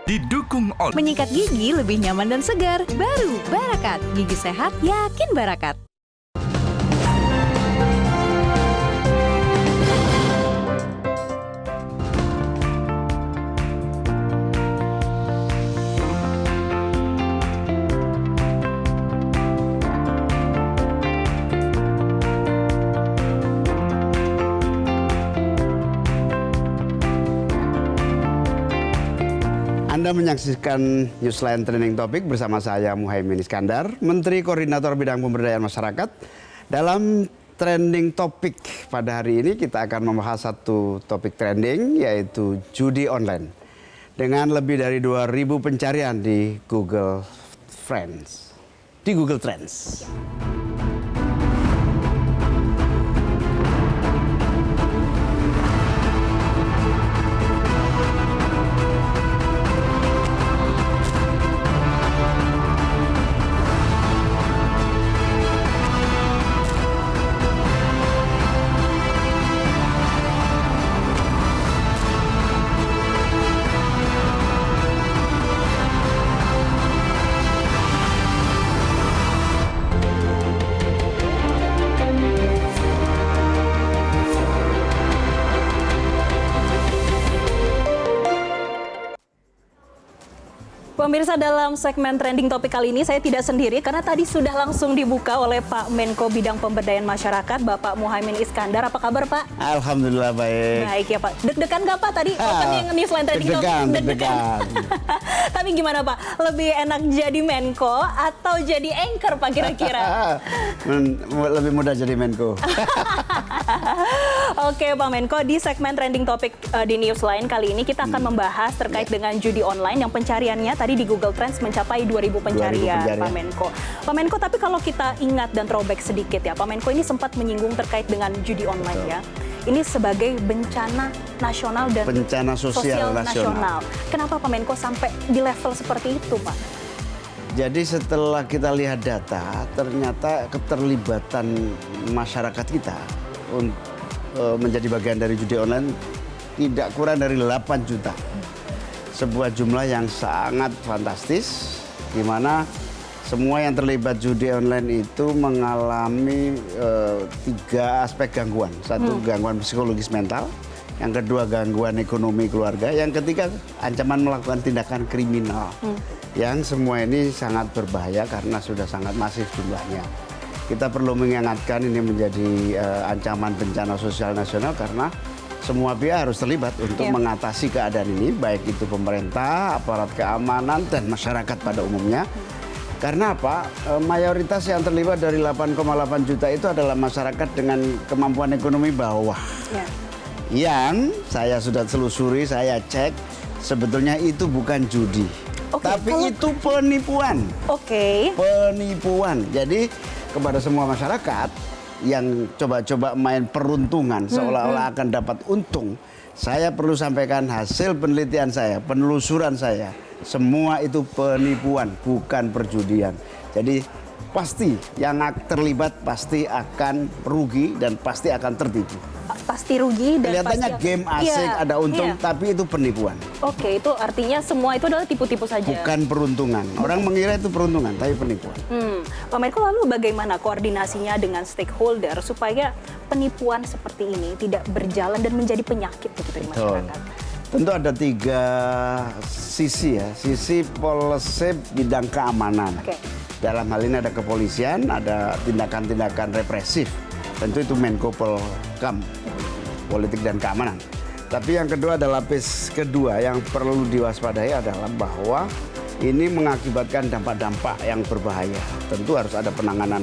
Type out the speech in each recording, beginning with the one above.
Didukung oleh Menyikat gigi lebih nyaman dan segar. Baru Barakat, gigi sehat yakin Barakat. Anda menyaksikan Newsline Trending Topic bersama saya Muhaimin Iskandar, Menteri Koordinator Bidang Pemberdayaan Masyarakat. Dalam Trending Topic pada hari ini kita akan membahas satu topik trending, yaitu judi online. Dengan lebih dari 2.000 pencarian di Google Trends. Pemirsa, dalam segmen trending topik kali ini saya tidak sendiri karena tadi sudah langsung dibuka oleh Pak Menko Bidang Pemberdayaan Masyarakat, Bapak Muhaimin Iskandar. Apa kabar, Pak? Alhamdulillah baik. Baik ya, Pak. Deg-degan nggak, Pak, tadi opening Newsline Trending Topik? Deg-degan. Tapi gimana, Pak? Lebih enak jadi Menko atau jadi anchor, Pak, kira-kira? Lebih mudah jadi Menko. Oke, Pak Menko, di segmen trending topik di Newsline kali ini kita akan membahas terkait dengan judi online yang pencariannya tadi di Google Trends mencapai 2.000 pencarian, Pak Menko. Pak Menko, tapi kalau kita ingat dan throwback sedikit ya, Pak Menko ini sempat menyinggung terkait dengan judi online ya. Ini sebagai bencana nasional dan bencana sosial nasional. Kenapa Pak Menko sampai di level seperti itu, Pak? Jadi setelah kita lihat data, ternyata keterlibatan masyarakat kita menjadi bagian dari judi online tidak kurang dari 8 juta. Sebuah jumlah yang sangat fantastis, di mana semua yang terlibat judi online itu mengalami 3 aspek gangguan. Satu, gangguan psikologis mental. Yang kedua, gangguan ekonomi keluarga. Yang ketiga, ancaman melakukan tindakan kriminal. Yang semua ini sangat berbahaya karena sudah sangat masif jumlahnya. Kita perlu mengingatkan ini menjadi ancaman bencana sosial nasional karena semua pihak harus terlibat untuk mengatasi keadaan ini, baik itu pemerintah, aparat keamanan, dan masyarakat pada umumnya. Karena apa? Mayoritas yang terlibat dari 8,8 juta itu adalah masyarakat dengan kemampuan ekonomi bawah. Yang saya sudah telusuri, saya cek, sebetulnya itu bukan judi. Tapi itu penipuan. Penipuan. Jadi kepada semua masyarakat yang coba-coba main peruntungan seolah-olah akan dapat untung, saya perlu sampaikan hasil penelitian saya, penelusuran saya, semua itu penipuan, bukan perjudian. Jadi pasti yang terlibat pasti akan rugi dan pasti akan tertipu. Pasti rugi dan kelihatannya pasti game asik, ada untung, tapi itu penipuan. Oke, itu artinya semua itu adalah tipu-tipu saja. Bukan peruntungan. Orang mengira itu peruntungan, tapi penipuan. Pak Menko, lalu bagaimana koordinasinya dengan stakeholder supaya penipuan seperti ini tidak berjalan dan menjadi penyakit begitu di masyarakat? Tentu ada 3 sisi ya. Sisi policy bidang keamanan. Dalam hal ini ada kepolisian, ada tindakan-tindakan represif. Tentu itu Menko Polkam, politik dan keamanan. Tapi yang kedua adalah lapis kedua yang perlu diwaspadai adalah bahwa ini mengakibatkan dampak-dampak yang berbahaya. Tentu harus ada penanganan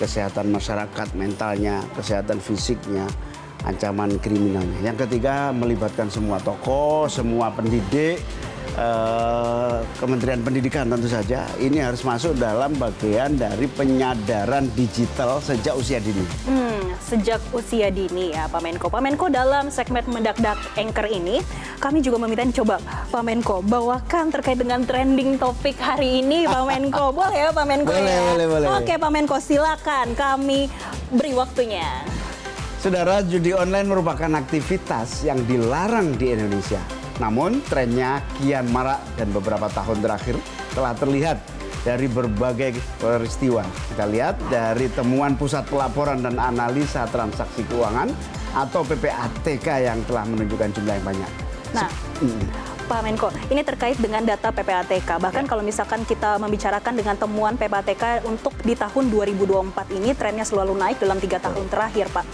kesehatan masyarakat, mentalnya, kesehatan fisiknya, ancaman kriminalnya. Yang ketiga melibatkan semua tokoh, semua pendidik, Kementerian Pendidikan tentu saja. Ini harus masuk dalam bagian dari penyadaran digital sejak usia dini. Sejak usia dini ya Pak Menko. Pak Menko, dalam segmen Mendadak Anchor ini kami juga meminta coba Pak Menko bawakan terkait dengan trending topik hari ini Pak Menko. Boleh ya Pak Menko? Boleh. Oke Pak Menko, silakan, kami beri waktunya. Saudara, judi online merupakan aktivitas yang dilarang di Indonesia. Namun trennya kian marak dan beberapa tahun terakhir telah terlihat dari berbagai peristiwa. Kita lihat dari temuan Pusat Pelaporan dan Analisa Transaksi Keuangan atau PPATK yang telah menunjukkan jumlah yang banyak. Nah, Pak Menko, ini terkait dengan data PPATK. Bahkan kalau misalkan kita membicarakan dengan temuan PPATK untuk di tahun 2024 ini, trennya selalu naik dalam 3 tahun terakhir, Pak.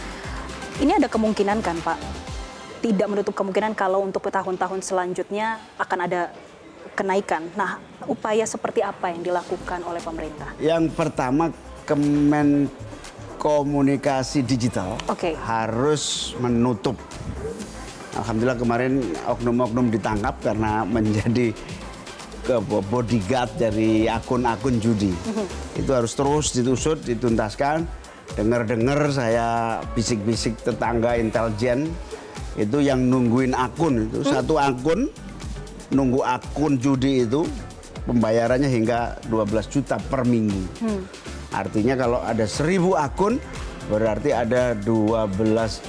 Ini ada kemungkinan kan, Pak? Tidak menutup kemungkinan kalau untuk tahun-tahun selanjutnya akan ada kenaikan. Nah, upaya seperti apa yang dilakukan oleh pemerintah? Yang pertama, Komunikasi Digital harus menutup. Alhamdulillah kemarin oknum-oknum ditangkap karena menjadi bodyguard dari akun-akun judi. Itu harus terus ditusut, dituntaskan. Dengar-dengar saya bisik-bisik tetangga intelijen itu yang nungguin akun itu satu akun nunggu akun judi itu pembayarannya hingga 12 juta per minggu. Artinya kalau ada 1000 akun berarti ada 12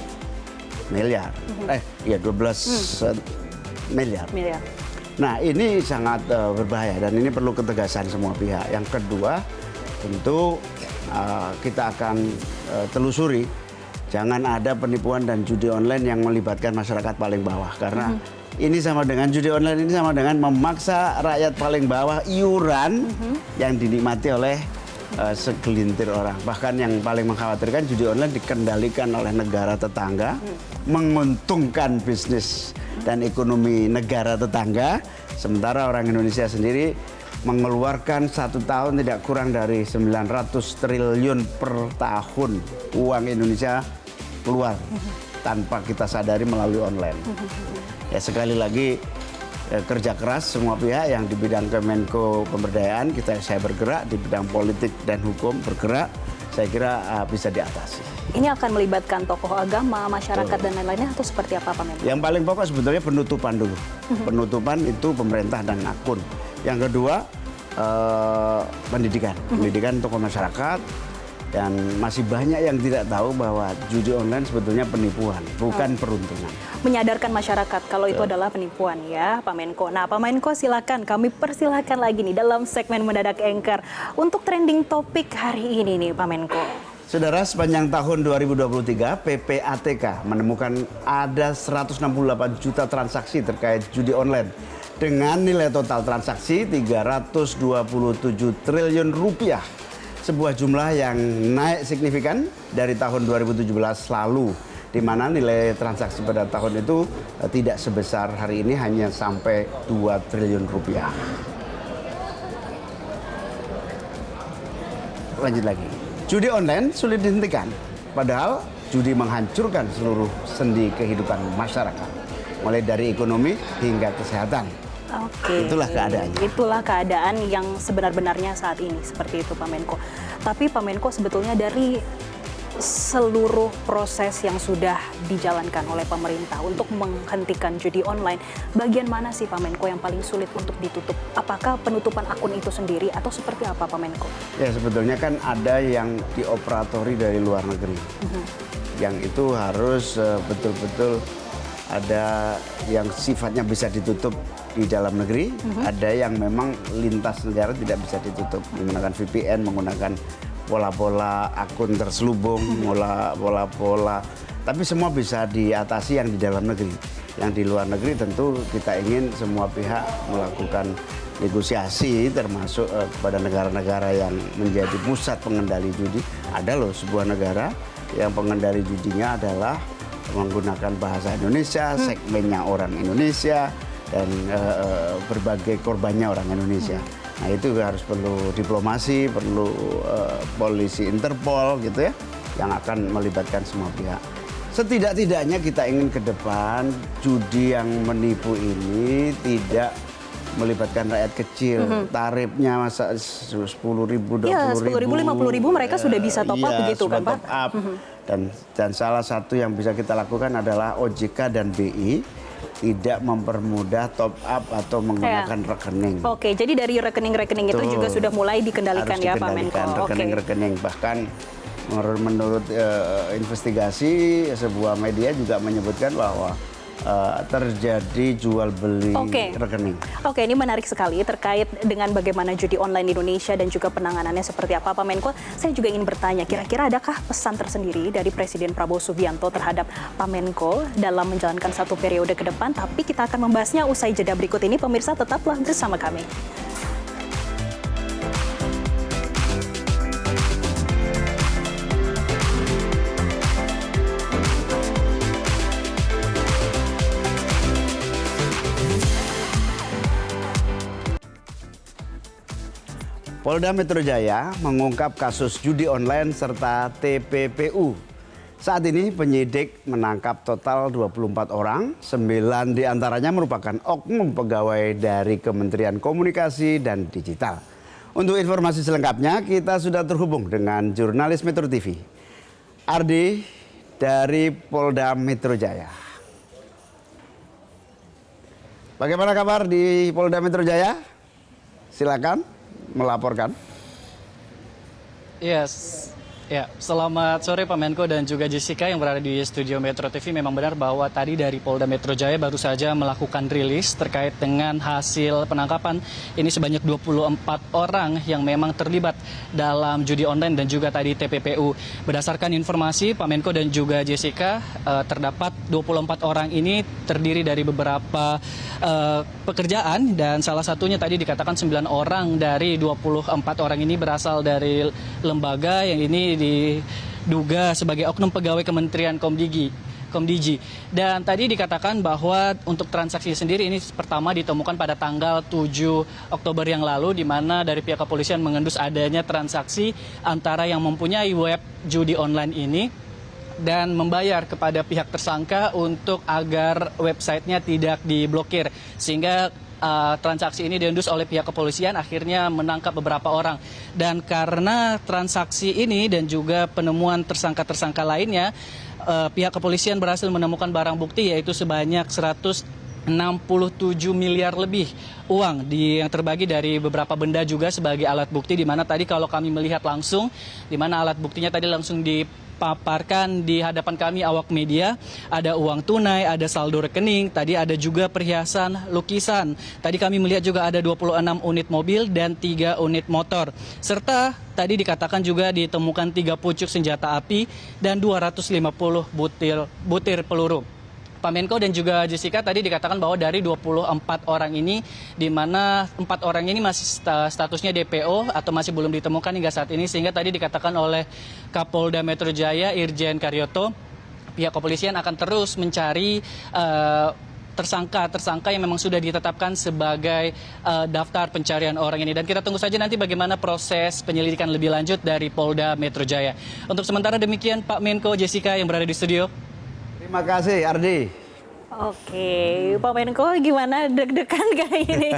miliar. 12 miliar. Nah, ini sangat berbahaya dan ini perlu ketegasan semua pihak. Yang kedua, tentu kita akan telusuri jangan ada penipuan dan judi online yang melibatkan masyarakat paling bawah karena ini sama dengan judi online, ini sama dengan memaksa rakyat paling bawah iuran yang dinikmati oleh segelintir orang. Bahkan yang paling mengkhawatirkan judi online dikendalikan oleh negara tetangga, menguntungkan bisnis dan ekonomi negara tetangga, sementara orang Indonesia sendiri mengeluarkan 1 tahun tidak kurang dari 900 triliun per tahun uang Indonesia keluar tanpa kita sadari melalui online. Ya sekali lagi kerja keras semua pihak yang di bidang Kemenko Pemberdayaan, saya bergerak di bidang politik dan hukum bergerak, saya kira bisa diatasi. Ini akan melibatkan tokoh agama, masyarakat dan lain-lainnya atau seperti apa Pak Menko? Yang paling pokok sebetulnya penutupan dulu. Penutupan itu pemerintah dan akun. Yang kedua pendidikan, pendidikan tokoh masyarakat. Dan masih banyak yang tidak tahu bahwa judi online sebetulnya penipuan, bukan peruntungan. Menyadarkan masyarakat kalau itu adalah penipuan ya Pak Menko. Nah Pak Menko silakan, kami persilakan lagi nih dalam segmen Mendadak Anchor untuk trending topik hari ini nih Pak Menko. Saudara, sepanjang tahun 2023 PPATK menemukan ada 168 juta transaksi terkait judi online dengan nilai total transaksi 327 triliun rupiah. Sebuah jumlah yang naik signifikan dari tahun 2017 lalu, di mana nilai transaksi pada tahun itu tidak sebesar hari ini, hanya sampai 2 triliun rupiah. Lanjut lagi. Judi online sulit dihentikan, padahal judi menghancurkan seluruh sendi kehidupan masyarakat, mulai dari ekonomi hingga kesehatan. Oke. Itulah keadaannya. Itulah keadaan yang sebenar-benarnya saat ini, seperti itu Pak Menko. Tapi Pak Menko sebetulnya dari seluruh proses yang sudah dijalankan oleh pemerintah untuk menghentikan judi online, bagian mana sih Pak Menko yang paling sulit untuk ditutup? Apakah penutupan akun itu sendiri atau seperti apa Pak Menko? Ya sebetulnya kan ada yang dioperatori dari luar negeri. Yang itu harus betul-betul ada yang sifatnya bisa ditutup di dalam negeri, ada yang memang lintas negara tidak bisa ditutup, menggunakan VPN, menggunakan pola-pola akun terselubung, pola-pola, tapi semua bisa diatasi yang di dalam negeri. Yang di luar negeri tentu kita ingin semua pihak melakukan negosiasi, termasuk kepada negara-negara yang menjadi pusat pengendali judi. Ada loh sebuah negara yang pengendali judinya adalah menggunakan bahasa Indonesia, segmennya orang Indonesia, dan berbagai korbannya orang Indonesia. Nah itu harus perlu diplomasi, perlu polisi Interpol gitu ya, yang akan melibatkan semua pihak. Setidak-tidaknya kita ingin ke depan judi yang menipu ini tidak melibatkan rakyat kecil. Tarifnya masa 10.000, 20.000. Ya, 10.000, 50.000 mereka sudah bisa top up begitu kan Pak? Top up. Dan salah satu yang bisa kita lakukan adalah OJK dan BI tidak mempermudah top up atau menggunakan rekening. Oke, jadi dari rekening-rekening itu juga sudah mulai dikendalikan ya Pak Menko. Rekening-rekening, bahkan menurut investigasi sebuah media juga menyebutkan bahwa terjadi jual beli rekening. Oke, ini menarik sekali terkait dengan bagaimana judi online di Indonesia dan juga penanganannya seperti apa, Pak Menko. Saya juga ingin bertanya, kira-kira adakah pesan tersendiri dari Presiden Prabowo Subianto terhadap Pak Menko dalam menjalankan satu periode ke depan? Tapi kita akan membahasnya usai jeda berikut ini. Pemirsa, tetaplah bersama kami. Polda Metro Jaya mengungkap kasus judi online serta TPPU. Saat ini penyidik menangkap total 24 orang, 9 diantaranya merupakan oknum pegawai dari Kementerian Komunikasi dan Digital. Untuk informasi selengkapnya kita sudah terhubung dengan jurnalis Metro TV, Ardi dari Polda Metro Jaya. Bagaimana kabar di Polda Metro Jaya? Silakan melaporkan. Yes. Ya, selamat sore Pak Menko dan juga Jessica yang berada di studio Metro TV. Memang benar bahwa tadi dari Polda Metro Jaya baru saja melakukan rilis terkait dengan hasil penangkapan. Ini sebanyak 24 orang yang memang terlibat dalam judi online dan juga tadi TPPU. Berdasarkan informasi Pak Menko dan juga Jessica, terdapat 24 orang ini terdiri dari beberapa pekerjaan dan salah satunya tadi dikatakan 9 orang dari 24 orang ini berasal dari lembaga yang ini diduga sebagai oknum pegawai Kementerian Komdigi. Dan tadi dikatakan bahwa untuk transaksi sendiri ini pertama ditemukan pada tanggal 7 Oktober yang lalu, di mana dari pihak kepolisian mengendus adanya transaksi antara yang mempunyai web judi online ini dan membayar kepada pihak tersangka untuk agar websitenya tidak diblokir, sehingga transaksi ini diendus oleh pihak kepolisian, akhirnya menangkap beberapa orang. Dan karena transaksi ini dan juga penemuan tersangka-tersangka lainnya, pihak kepolisian berhasil menemukan barang bukti yaitu sebanyak 167 miliar lebih uang yang terbagi dari beberapa benda juga sebagai alat bukti, di mana tadi kalau kami melihat langsung, di mana alat buktinya tadi langsung dipaparkan di hadapan kami awak media. Ada uang tunai, ada saldo rekening, tadi ada juga perhiasan lukisan. Tadi kami melihat juga ada 26 unit mobil dan 3 unit motor. Serta tadi dikatakan juga ditemukan 3 pucuk senjata api dan 250 butir peluru. Pak Menko dan juga Jessica, tadi dikatakan bahwa dari 24 orang ini, di mana 4 orang ini masih statusnya DPO atau masih belum ditemukan hingga saat ini, sehingga tadi dikatakan oleh Kapolda Metro Jaya Irjen Karyoto, pihak kepolisian akan terus mencari tersangka yang memang sudah ditetapkan sebagai daftar pencarian orang ini. Dan kita tunggu saja nanti bagaimana proses penyelidikan lebih lanjut dari Polda Metro Jaya. Untuk sementara demikian Pak Menko, Jessica yang berada di studio. Terima kasih Ardi. Oke, Pak Menko gimana, deg-degan kayak ini?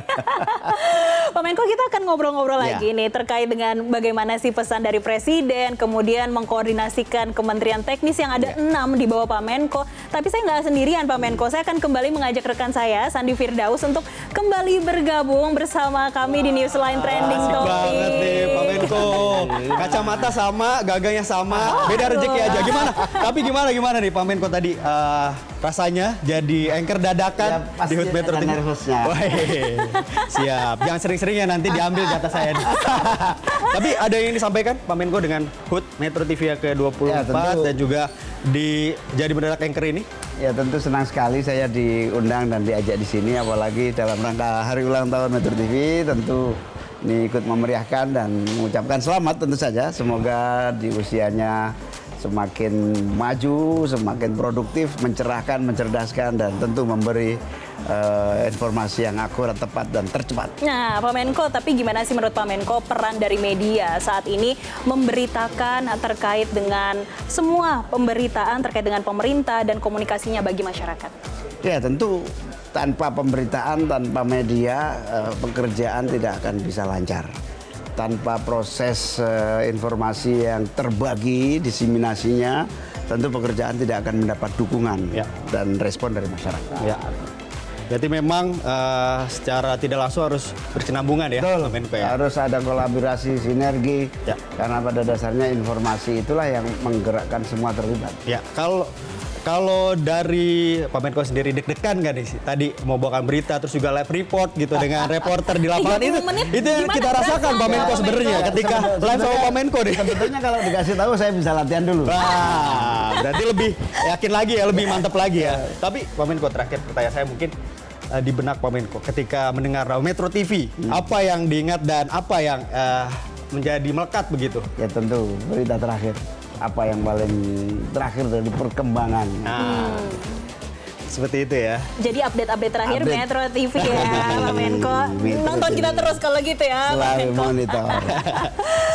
Pak Menko, kita akan ngobrol-ngobrol lagi nih terkait dengan bagaimana sih pesan dari Presiden, kemudian mengkoordinasikan kementerian teknis yang ada 6 di bawah Pak Menko. Tapi saya nggak sendirian Pak Menko, saya akan kembali mengajak rekan saya, Sandi Firdaus, untuk kembali bergabung bersama kami di Newsline Trending Topic. Banget nih Pak Menko, kacamata sama, gagangnya sama, beda rezeki aja. Tapi gimana nih Pak Menko tadi rasanya jadi anchor dadakan di HUT Metro TV. Siap, jangan sering-sering ya nanti diambil jatah saya. Tapi ada yang disampaikan Pak Menko dengan HUT Metro TV yang ke-24 dan juga jadi mendadak anchor ini? Ya tentu senang sekali saya diundang dan diajak di sini, apalagi dalam rangka hari ulang tahun Metro TV. Tentu ini ikut memeriahkan dan mengucapkan selamat tentu saja. Semoga di usianya semakin maju, semakin produktif, mencerahkan, mencerdaskan, dan tentu memberi informasi yang akurat, tepat, dan tercepat. Nah, Pak Menko, tapi gimana sih menurut Pak Menko peran dari media saat ini memberitakan terkait dengan semua pemberitaan terkait dengan pemerintah dan komunikasinya bagi masyarakat? Ya, tentu tanpa pemberitaan, tanpa media, pekerjaan tidak akan bisa lancar. Tanpa proses informasi yang terbagi, diseminasinya, tentu pekerjaan tidak akan mendapat dukungan dan respon dari masyarakat. Ya. Berarti memang secara tidak langsung harus berkesinambungan ya, Pak Menko ya. Harus ada kolaborasi, sinergi, karena pada dasarnya informasi itulah yang menggerakkan semua terlibat. Ya, kalau Kalau dari Pak Menko sendiri deg-degan nggak nih sih? Tadi mau bawakan berita terus juga live report gitu dengan reporter di lapangan 30 menit, itu yang gimana kita rasakan rasanya, Pak Menko Pak sebenarnya Menko? ketika live sama Pak Menko deh. Sebetulnya kalau dikasih tahu saya bisa latihan dulu. Wah, berarti lebih yakin lagi ya, lebih mantap lagi ya. Tapi Pak Menko, terakhir pertanyaan saya mungkin di benak Pak Menko ketika mendengar Metro TV, apa yang diingat dan apa yang menjadi melekat begitu? Ya tentu berita terakhir. Apa yang paling terakhir dari perkembangan. Seperti itu ya. Jadi update-update terakhir Update. Metro TV ya, Pak Menko. Metro Nonton TV. kita terus kalau gitu ya, Pak Selalu Menko. monitor.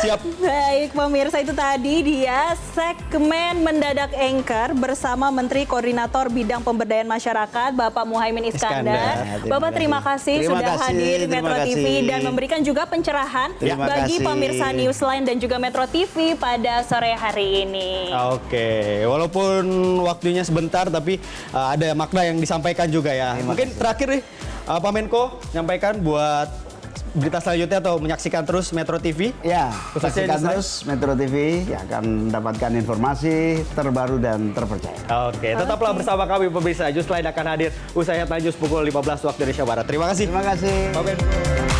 Siap. Baik, pemirsa, itu tadi dia segmen Mendadak Anchor bersama Menteri Koordinator Bidang Pemberdayaan Masyarakat, Bapak Muhaimin Iskandar. Iskandar. Bapak terima kasih Terima sudah kasih, hadir di terima Metro TV kasih. dan memberikan juga pencerahan Terima bagi kasih. pemirsa Newsline dan juga Metro TV pada sore hari ini. Oke, walaupun waktunya sebentar tapi ada makna yang disampaikan juga ya. Mungkin terakhir nih Pak Menko nyampaikan buat berita selanjutnya atau menyaksikan terus Metro TV. Ya, Khususnya saksikan Newsline. terus Metro TV, ya akan mendapatkan informasi terbaru dan terpercaya. Oke, tetaplah bersama kami pemirsa. Newsline akan hadir usai headline news pukul 15 waktu Indonesia Barat. Terima kasih. Terima kasih. Pak Menko.